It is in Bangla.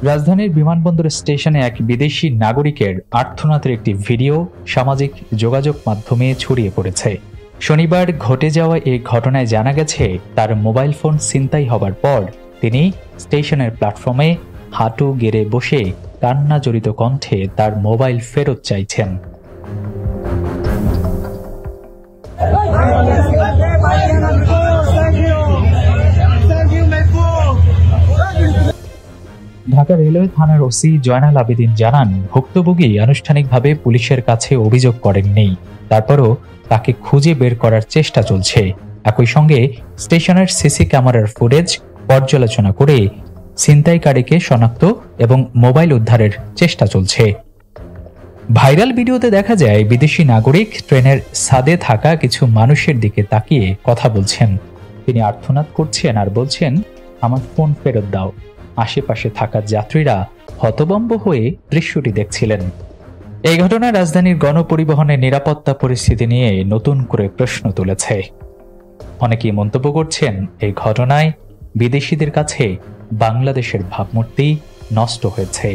রাজধানীর বিমানবন্দর স্টেশনে এক বিদেশি নাগরিকের আর্তনাদের একটি ভিডিও সামাজিক যোগাযোগ মাধ্যমে ছড়িয়ে পড়েছে। শনিবার ঘটে যাওয়া এই ঘটনায় জানা গেছে, তার মোবাইল ফোন ছিনতাই হবার পর তিনি স্টেশনের প্ল্যাটফর্মে হাঁটু গেড়ে বসে কান্না জড়িত কণ্ঠে তার মোবাইল ফেরত চাইছেন। ঢাকা রেলওয়ে থানার ওসি জয়নাল আবেদিন জানান, ভুক্তভোগী আনুষ্ঠানিকভাবে পুলিশের কাছে অভিযোগ করেননি। তারপরও তাকে খুঁজে বের করার চেষ্টা চলছে। একই সঙ্গে স্টেশনের সিসি ক্যামেরার ফুটেজ পর্যালোচনা করে ছিনতাইকারীকে শনাক্ত এবং মোবাইল উদ্ধারের চেষ্টা চলছে। ভাইরাল ভিডিওতে দেখা যায়, বিদেশি নাগরিক ট্রেনের ছাদে থাকা কিছু মানুষের দিকে তাকিয়ে কথা বলছেন। তিনি আর্তনাদ করছেন আর বলছেন, আমার ফোন ফেরত দাও। আশেপাশে থাকা যাত্রীরা হতভম্ব হয়ে দৃশ্যটি দেখছিলেন। এই ঘটনা রাজধানীর গণপরিবহনের নিরাপত্তা পরিস্থিতি নিয়ে নতুন করে প্রশ্ন তুলেছে। অনেকেই মন্তব্য করছেন, এই ঘটনায় বিদেশিদের কাছে বাংলাদেশের ভাবমূর্তি নষ্ট হয়েছে।